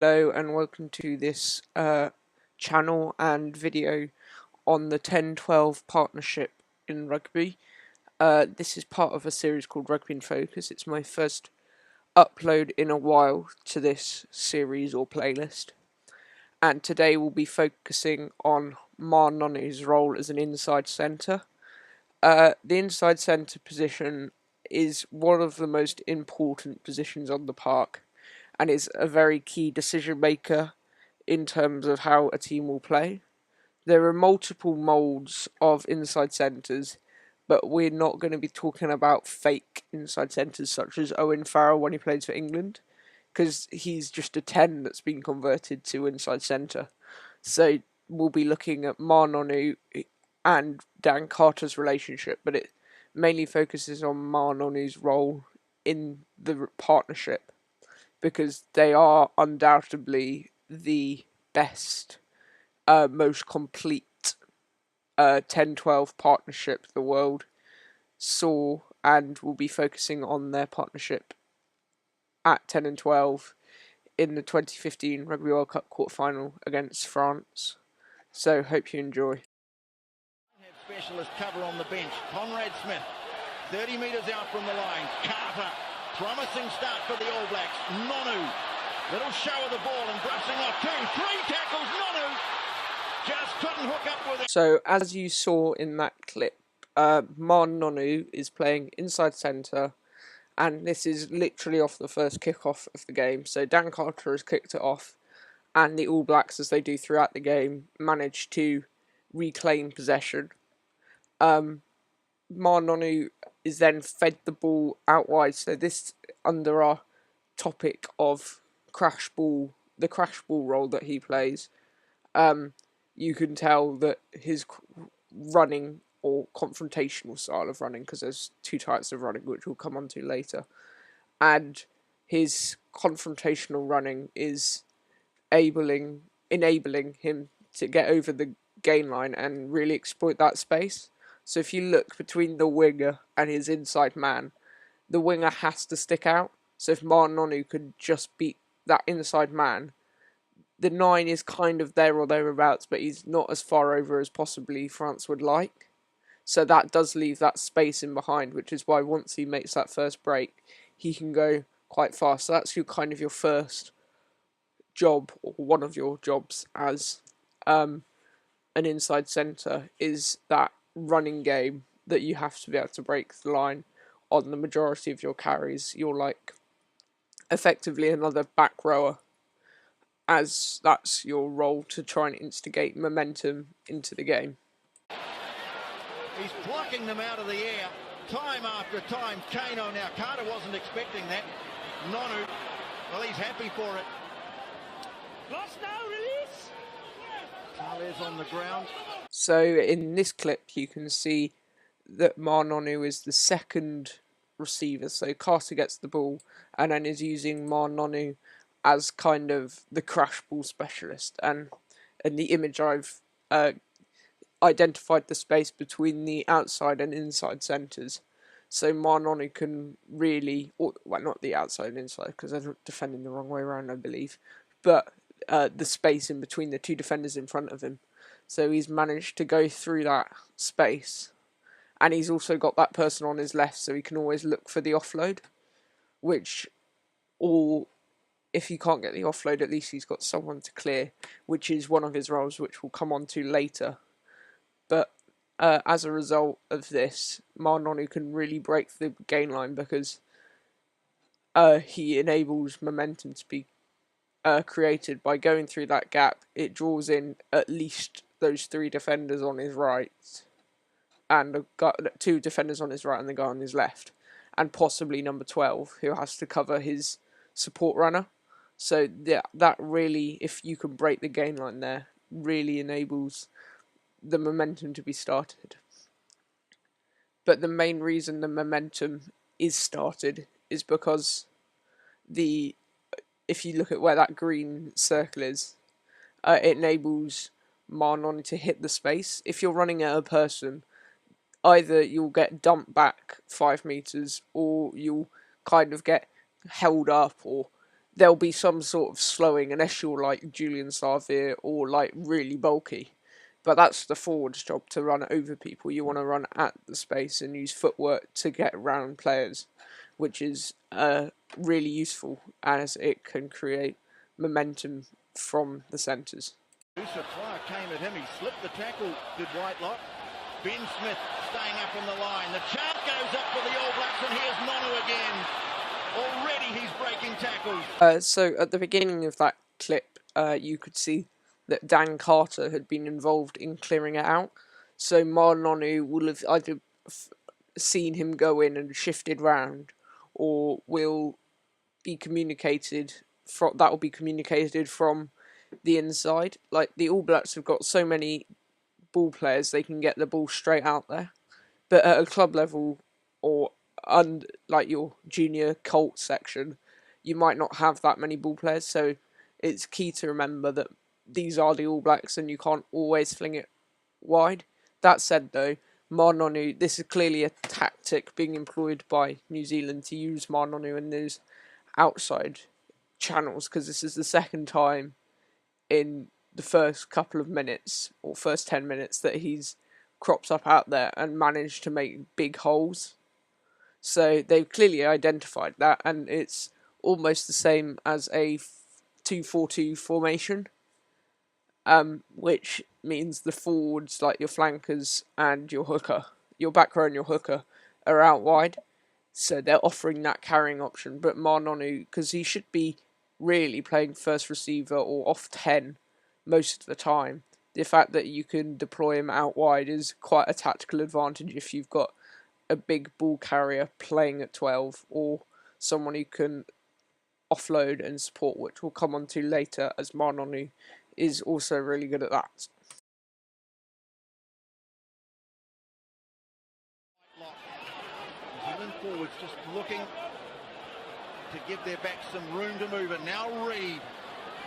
Hello and welcome to this channel and video on the 10-12 partnership in rugby. This is part of a series called Rugby in Focus. It's my first upload in a while to this series or playlist. And today we'll be focusing on Nonu's role as an inside centre. The inside centre position is one of the most important positions on the park, and is a very key decision maker in terms of how a team will play. There are multiple moulds of inside centres, but we're not going to be talking about fake inside centres such as Owen Farrell when he plays for England, because he's just a 10 that's been converted to inside centre. So we'll be looking at Nonu and Dan Carter's relationship, but it mainly focuses on Nonu's role in the partnership, because they are undoubtedly the best, most complete 10-12 partnership the world saw, and will be focusing on their partnership at 10 and 12 in the 2015 Rugby World Cup quarterfinal against France. So hope you enjoy. Specialist cover on the bench. Conrad Smith, 30 metres out from the line. Carter, promising start for the All Blacks. Nonu, little show of the ball and brushing off 2-3 tackles. Nonu just couldn't hook up with it. So as you saw in that clip, Nonu is playing inside centre, and this is literally off the first kick-off of the game. So Dan Carter has kicked it off, and the All Blacks, as they do throughout the game, manage to reclaim possession. Nonu is then fed the ball out wide. So this, under our topic of crash ball, the crash ball role that he plays, you can tell that his running or confrontational style of running, because there's two types of running which we'll come on to later, and his confrontational running is enabling him to get over the gain line and really exploit that space. So if you look between the winger and his inside man, the winger has to stick out. So if Nonu could just beat that inside man, the 9 is kind of there or thereabouts, but he's not as far over as possibly France would like. So that does leave that space in behind, which is why once he makes that first break, he can go quite fast. So that's your kind of your first job, or one of your jobs as an inside centre, is that running game that you have to be able to break the line on the majority of your carries. You're like effectively another back rower, as that's your role to try and instigate momentum into the game. He's plucking them out of the air time after time. Kano now. Carter wasn't expecting that. Nonu, well, he's happy for it. Lost now, release. Tales on the ground. So in this clip you can see that Nonu is the second receiver. So Carter gets the ball and then is using Nonu as kind of the crash ball specialist. And in the image I've identified the space between the outside and inside centres. So Nonu can really, well, not the outside and inside, because they're defending the wrong way around, I believe, but the space in between the two defenders in front of him. So he's managed to go through that space, and he's also got that person on his left, so he can always look for the offload, which, or if he can't get the offload, at least he's got someone to clear, which is one of his roles, which we'll come on to later. But as a result of this, Nonu can really break the gain line, because he enables momentum to be created by going through that gap. It draws in at least those 3 defenders on his right, and 2 defenders on his right and the guy on his left, and possibly number 12, who has to cover his support runner. So that really, if you can break the gain line there, really enables the momentum to be started. But the main reason the momentum is started is because if you look at where that green circle is, it enables Nonu to hit the space. If you're running at a person, either you'll get dumped back 5 metres, or you'll kind of get held up, or there'll be some sort of slowing unless you're like Julian Sarvier or like really bulky. But that's the forward's job, to run over people. You want to run at the space and use footwork to get around players, which is really useful as it can create momentum from the centres. Clark came at him, he slipped the tackle, did Whitelock. Ben Smith staying up on the line. The chant goes up for the All Blacks, and here's Nonu again. Already he's breaking tackles. So at the beginning of that clip, you could see that Dan Carter had been involved in clearing it out. So Nonu will have either seen him go in and shifted round, or will be communicated from that will be communicated from the inside. Like, the All Blacks have got so many ball players, they can get the ball straight out there. But at a club level, or like your junior Colt section, you might not have that many ball players. So it's key to remember that these are the All Blacks, and you can't always fling it wide. That said, though, Nonu, this is clearly a tactic being employed by New Zealand to use Nonu in those outside channels, because this is the second time in the first couple of minutes, or first 10 minutes, that he's cropped up out there and managed to make big holes. So they've clearly identified that, and it's almost the same as a 2-4-2 formation, which means the forwards, like your flankers and your hooker, your back row and your hooker, are out wide. So they're offering that carrying option. But Nonu, because he should be really playing first receiver or off 10 most of the time, the fact that you can deploy him out wide is quite a tactical advantage if you've got a big ball carrier playing at 12, or someone who can offload and support, which we'll come on to later, as Nonu is also really good at that. New Zealand forwards just looking to give their backs some room to move it. Now Reid,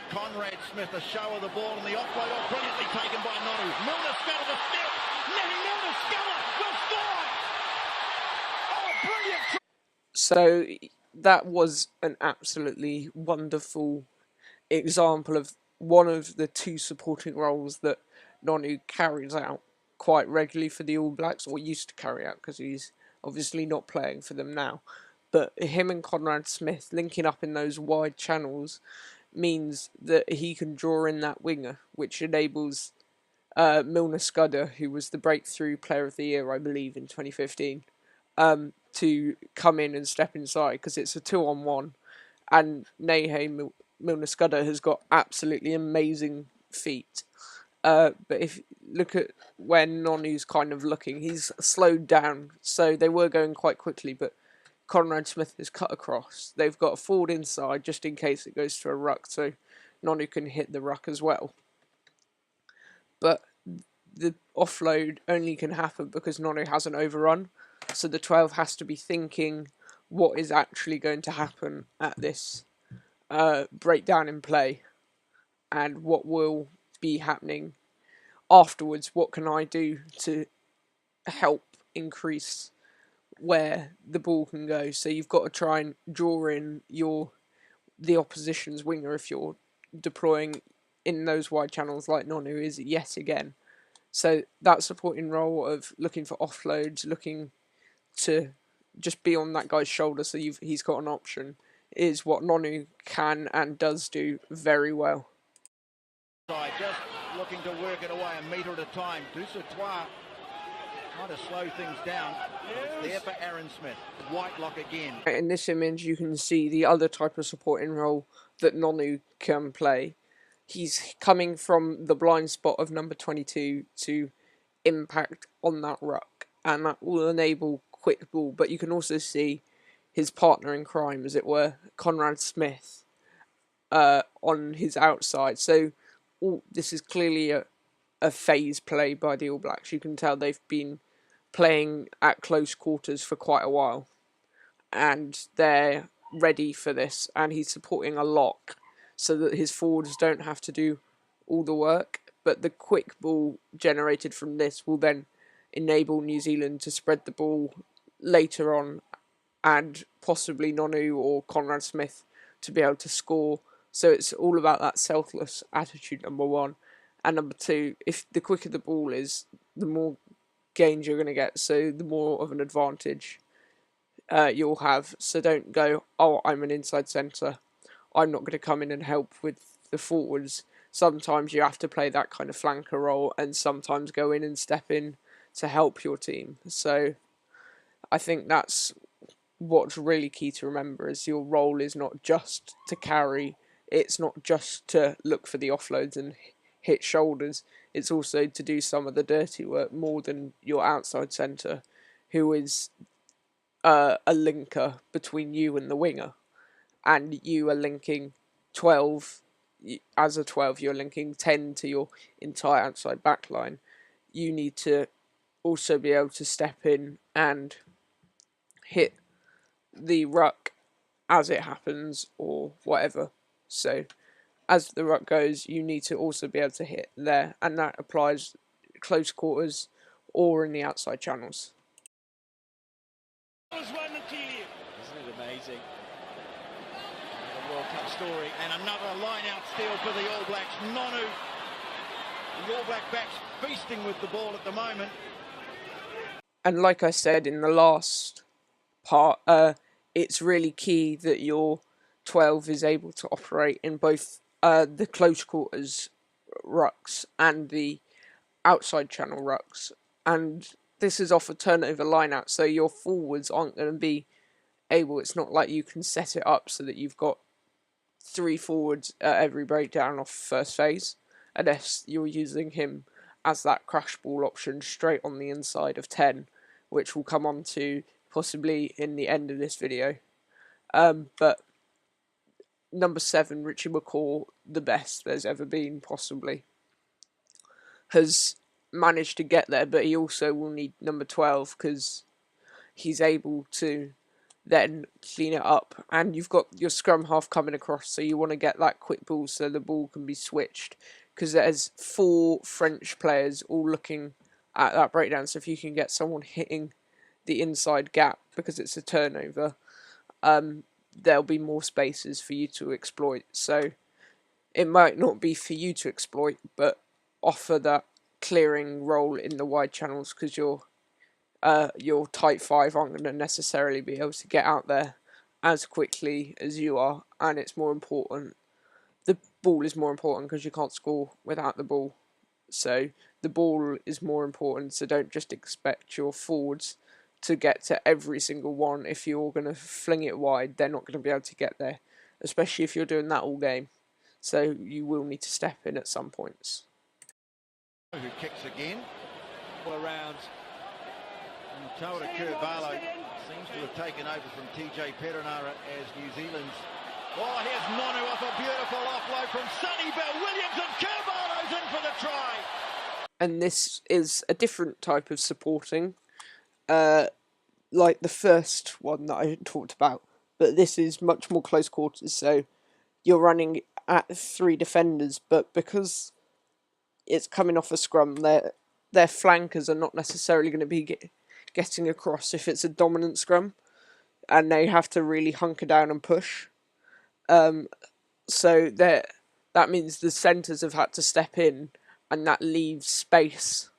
Conrad Smith, a show of the ball, and the offload brilliantly taken by Nonu. Milner Scudder the step. Milner Scudder will score. Oh, brilliant! So that was an absolutely wonderful example of one of the two supporting roles that Nonu carries out quite regularly for the All Blacks, or used to carry out, because he's obviously not playing for them now. But him and Conrad Smith linking up in those wide channels means that he can draw in that winger, which enables Milner Scudder, who was the breakthrough player of the year, I believe, in 2015, to come in and step inside, because it's a 2-on-1, and Milner Scudder has got absolutely amazing feet. But if look at when Nonu's kind of looking, he's slowed down, so they were going quite quickly, but Conrad Smith is cut across. They've got a forward inside just in case it goes to a ruck, so Nonu can hit the ruck as well. But the offload only can happen because Nonu has an overrun, so the 12 has to be thinking what is actually going to happen at this breakdown in play, and what will be happening afterwards. What can I do to help increase where the ball can go? So you've got to try and draw in the opposition's winger if you're deploying in those wide channels, like Nonu is yet again. So that supporting role of looking for offloads, looking to just be on that guy's shoulder so he's got an option, is what Nonu can and does do very well. Just looking to work it away a metre at a time. Dusatois trying to slow things down. It's there for Aaron Smith. Whitelock again. In this image, you can see the other type of supporting role that Nonu can play. He's coming from the blind spot of number 22 to impact on that ruck, and that will enable quick ball. But you can also see his partner in crime, as it were, Conrad Smith, on his outside. So this is clearly a phase play by the All Blacks. You can tell they've been playing at close quarters for quite a while, and they're ready for this, and he's supporting a lock so that his forwards don't have to do all the work, but the quick ball generated from this will then enable New Zealand to spread the ball later on, and possibly Nonu or Conrad Smith to be able to score. So it's all about that selfless attitude, number one. And number two, if the quicker the ball is, the more gains you're going to get, so the more of an advantage you'll have. So don't go, oh, I'm an inside centre, I'm not going to come in and help with the forwards. Sometimes you have to play that kind of flanker role, and sometimes go in and step in to help your team. So I think that's what's really key to remember, is your role is not just to carry, it's not just to look for the offloads and hit shoulders, it's also to do some of the dirty work more than your outside centre, who is a linker between you and the winger, and you are linking 12, as a 12 you're linking 10 to your entire outside back line. You need to also be able to step in and hit the ruck as it happens or whatever. So as the ruck goes, you need to also be able to hit there, and that applies close quarters or in the outside channels. Was one until you. Isn't it amazing? The World Cup story, and another line-out steal for the All Blacks. Nonu, the All Black backs feasting with the ball at the moment. And like I said in the last part, it's really key that your 12 is able to operate in both the close quarters rucks and the outside channel rucks. And this is off a turnover line out, so your forwards aren't going to be able, it's not like you can set it up so that you've got 3 forwards at every breakdown off first phase, unless you're using him as that crash ball option straight on the inside of 10, which we'll come on to possibly in the end of this video. But number 7, Richie McCaw, the best there's ever been possibly, has managed to get there, but he also will need number 12 because he's able to then clean it up, and you've got your scrum half coming across, so you want to get that quick ball so the ball can be switched, because there's 4 French players all looking at that breakdown, so if you can get someone hitting the inside gap because it's a turnover, there'll be more spaces for you to exploit. So it might not be for you to exploit, but offer that clearing role in the wide channels, because your tight 5 aren't going to necessarily be able to get out there as quickly as you are, and it's more important. The ball is more important because you can't score without the ball. So the ball is more important, so don't just expect your forwards to get to every single one. If you're going to fling it wide, they're not going to be able to get there, especially if you're doing that all game. So you will need to step in at some points. Who kicks again? All around. Taura Kurvalo seems to have taken over from TJ Perenara as New Zealand's. Oh, here's Nonu off a beautiful offload from Sonny Bell Williams, and Kurvalo's in for the try. And this is a different type of supporting, like the first one that I talked about, but this is much more close quarters, so you're running at 3 defenders, but because it's coming off a scrum, their flankers are not necessarily going to be getting across if it's a dominant scrum, and they have to really hunker down and push. So that means the centres have had to step in, and that leaves space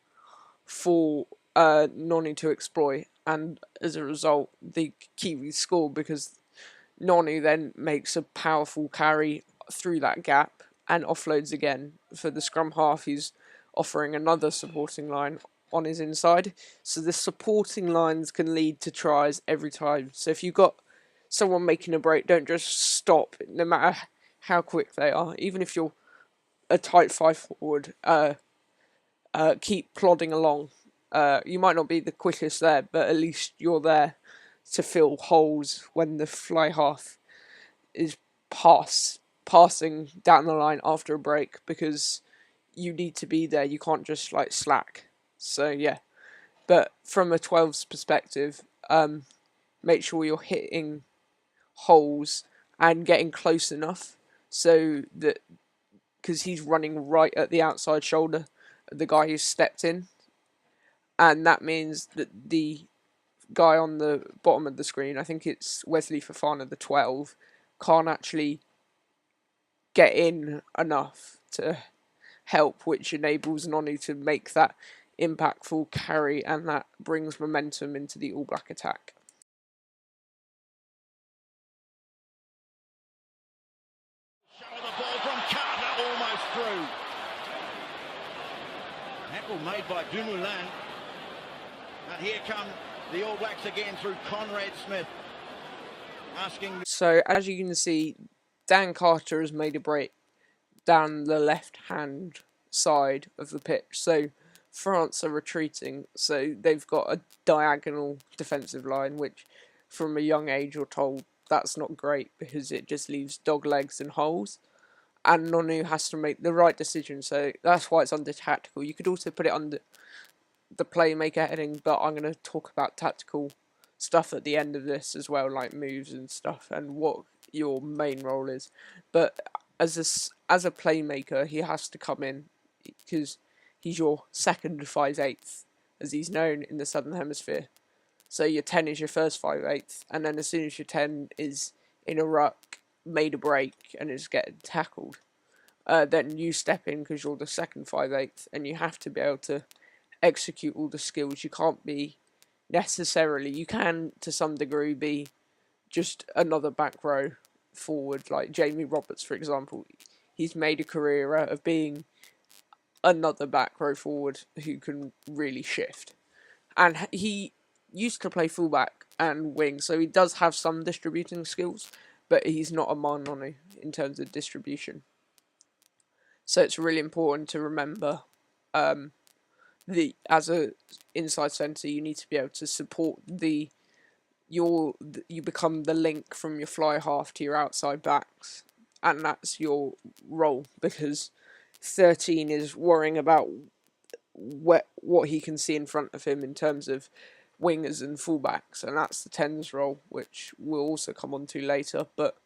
for Nonu to exploit, and as a result, the Kiwis score because Nonu then makes a powerful carry through that gap and offloads again for the scrum half, who's offering another supporting line on his inside. So the supporting lines can lead to tries every time. So if you've got someone making a break, don't just stop, no matter how quick they are. Even if you're a tight 5 forward, keep plodding along. You might not be the quickest there, but at least you're there to fill holes when the fly half is passing down the line after a break, because you need to be there. You can't just like slack. So yeah, but from a 12's perspective, make sure you're hitting holes and getting close enough so that, because he's running right at the outside shoulder of the guy who stepped in, and that means that the guy on the bottom of the screen, I think it's Wesley Fofana, the 12, can't actually get in enough to help, which enables Nonu to make that impactful carry, and that brings momentum into the All Black attack. Show the ball from Carter, almost through. Tackle made by Dumoulin. But here come the All Blacks again through Conrad Smith. Asking. So as you can see, Dan Carter has made a break down the left-hand side of the pitch. So France are retreating, so they've got a diagonal defensive line, which from a young age you're told that's not great because it just leaves dog legs and holes. And Nonu has to make the right decision, so that's why it's under tactical. You could also put it under the playmaker heading, but I'm going to talk about tactical stuff at the end of this as well, like moves and stuff, and what your main role is. But as a playmaker, he has to come in because he's your second 5/8, as he's known in the Southern Hemisphere. So your 10 is your first 5/8, and then as soon as your 10 is in a ruck, made a break, and is getting tackled, then you step in because you're the second 5/8, and you have to be able to execute all the skills. You can't be necessarily, you can to some degree be just another back row forward, like Jamie Roberts, for example. He's made a career out of being another back row forward who can really shift. And he used to play fullback and wing, so he does have some distributing skills, but he's not a Nonu in terms of distribution. So it's really important to remember as a inside centre, you need to be able to support you become the link from your fly half to your outside backs, and that's your role, because 13 is worrying about what he can see in front of him in terms of wingers and fullbacks, and that's the 10's role, which we'll also come on to later. But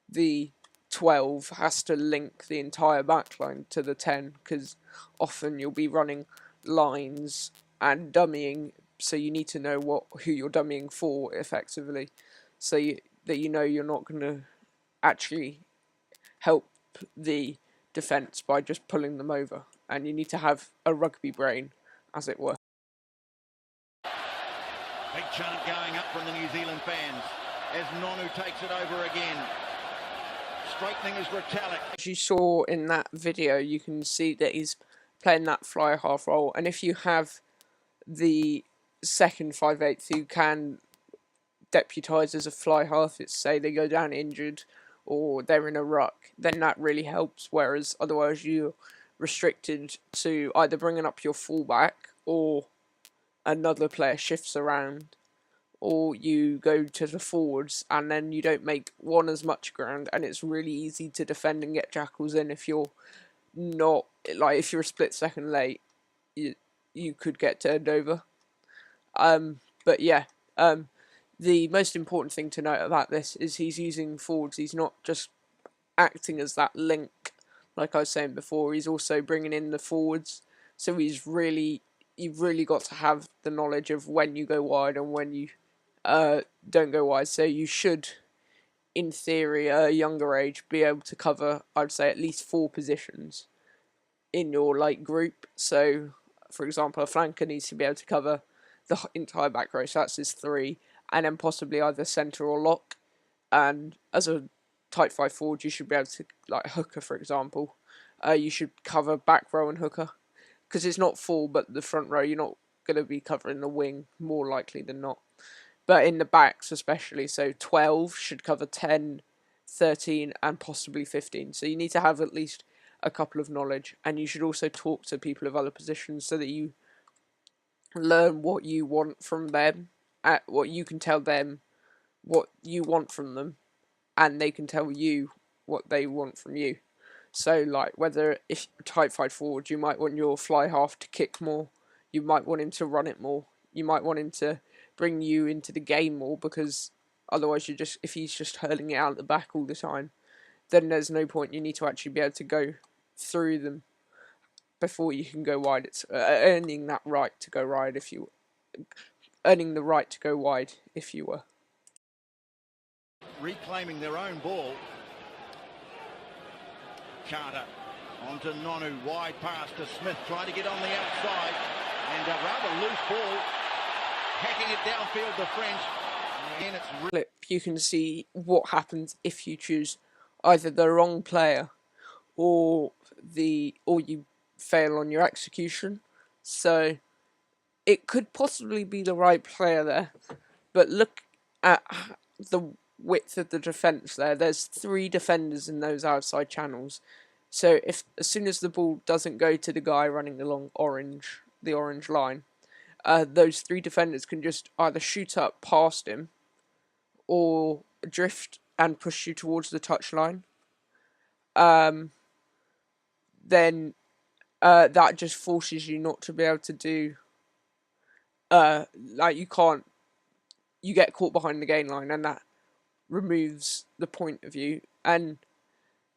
the 12 has to link the entire backline to the 10, because often you'll be running lines and dummying, so you need to know who you're dummying for effectively, so that you know you're not going to actually help the defence by just pulling them over, and you need to have a rugby brain, as it were. Big chant going up from the New Zealand fans as Nonu takes it over again. Straightening his retalic. As you saw in that video, you can see that he's playing that fly half role, and if you have the second 5/8 who can deputise as a fly half, it's say they go down injured or they're in a ruck, then that really helps, whereas otherwise you're restricted to either bringing up your fullback or another player shifts around, or you go to the forwards and then you don't make one as much ground, and it's really easy to defend and get jackals in if you're not, like, if you're a split second late, you could get turned over. But yeah, the most important thing to note about this is he's using forwards. He's not just acting as that link, like I was saying before. He's also bringing in the forwards. So you've really got to have the knowledge of when you go wide and when you don't go wide. So you should, in theory, at a younger age, be able to cover, I'd say, at least 4 positions in your group. So, for example, a flanker needs to be able to cover the entire back row. So that's his 3, and then possibly either centre or lock. And as a tight 5 forward, you should be able to, like hooker, for example, you should cover back row and hooker, because it's not full, but the front row you're not going to be covering the wing, more likely than not. But in the backs especially, so 12 should cover 10, 13 and possibly 15. So you need to have at least a couple of knowledge, and you should also talk to people of other positions so that you learn what you want from them, what you can tell them what you want from them, and they can tell you what they want from you. So, like, whether if you're tight 5 forward, you might want your fly half to kick more, you might want him to run it more, you might want him to bring you into the game more, because otherwise if he's just hurling it out the back all the time, then there's no point. You need to actually be able to go through them before you can go wide. It's earning that right to go wide earning the right to go wide, if you were. reclaiming their own ball. Carter onto Nonu, wide pass to Smith, trying to get on the outside, and a rather loose ball, hacking it downfield to French. And it's Clip, you can see what happens if you choose either the wrong player or you fail on your execution. So it could possibly be the right player there, but look at the width of the defence there. There's 3 defenders in those outside channels. So if as soon as the ball doesn't go to the guy running along the orange line, those 3 defenders can just either shoot up past him or drift and push you towards the touchline. Then that just forces you not to be able to do you get caught behind the gain line, and that removes the point of view. And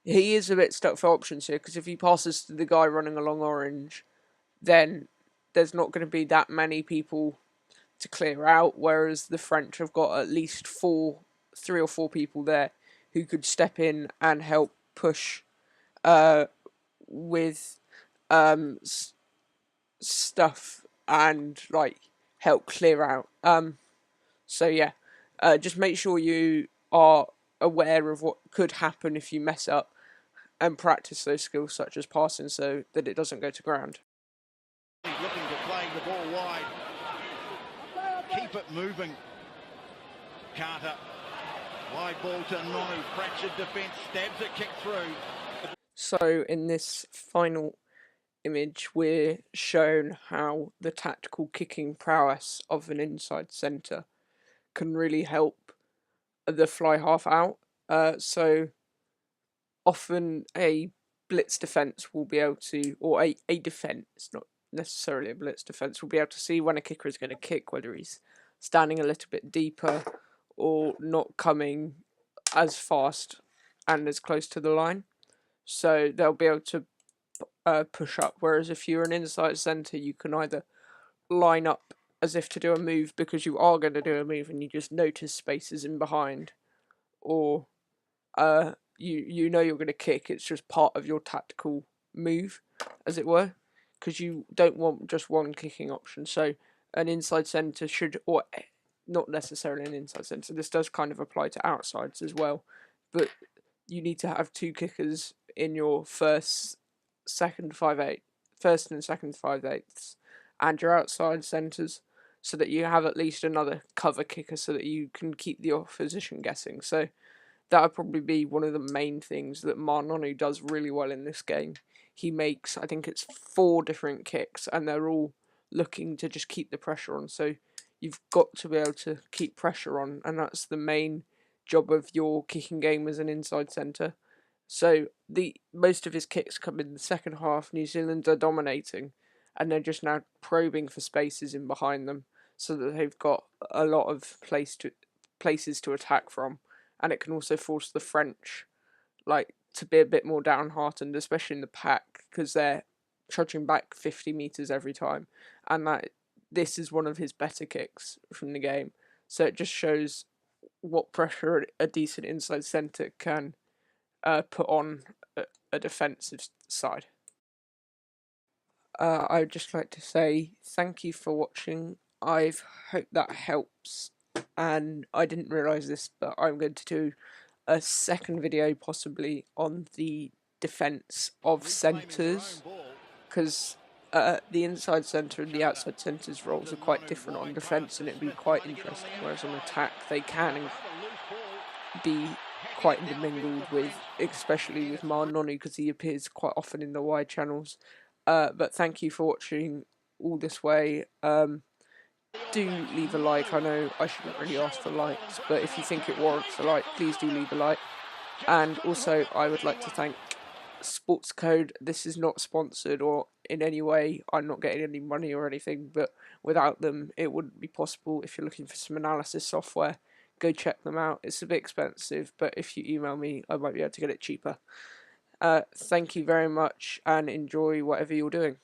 he is a bit stuck for options here, because if he passes to the guy running along orange, then there's not going to be that many people to clear out, whereas the French have got at least 3 or 4 people there who could step in and help push with stuff and help clear out. So yeah, just make sure you are aware of what could happen if you mess up, and practice those skills such as passing so that it doesn't go to ground. He's looking to play the ball wide. Keep it moving. Carter. Wide ball to Nonu. Fractured defence. Stabs it, kick through. So in this final image, we're shown how the tactical kicking prowess of an inside centre can really help the fly half out. So often a blitz defence will be able to, or a defence, not necessarily a blitz defence, will be able to see when a kicker is going to kick, whether he's standing a little bit deeper or not coming as fast and as close to the line. So they'll be able to push up, whereas if you're an inside centre, you can either line up as if to do a move because you are going to do a move and you just notice spaces in behind, or you know you're going to kick, it's just part of your tactical move, as it were, because you don't want just one kicking option. So an inside centre should, or not necessarily an inside centre, this does kind of apply to outsides as well, but you need to have 2 kickers in your first and second 5/8, and your outside centres, so that you have at least another cover kicker so that you can keep the opposition guessing. So that would probably be one of the main things that Nonu does really well in this game. He makes, I think it's 4 different kicks, and they're all looking to just keep the pressure on. So you've got to be able to keep pressure on, and that's the main job of your kicking game as an inside centre. So most of his kicks come in the second half. New Zealand are dominating, and they're just now probing for spaces in behind them, so that they've got a lot of places to attack from. And it can also force the French to be a bit more downhearted, especially in the pack, because they're trudging back 50 metres every time, and this is one of his better kicks from the game. So it just shows what pressure a decent inside centre can put on a defensive side. I would just like to say thank you for watching. I hope that helps, and I didn't realise this, but I'm going to do a second video possibly on the defence of centres, because the inside centre and the outside centre's roles are quite different on defence, and it'd be quite interesting, whereas on attack they can be quite intermingled with, especially with Nonu, because he appears quite often in the wide channels. But thank you for watching all this way. Do leave a like. I know I shouldn't really ask for likes, but if you think it warrants a like, please do leave a like. And also, I would like to thank Sports Code. This is not sponsored or in any way, I'm not getting any money or anything, but without them it wouldn't be possible. If you're looking for some analysis software, go check them out. It's a bit expensive, but if you email me, I might be able to get it cheaper. Thank you very much, and enjoy whatever you're doing.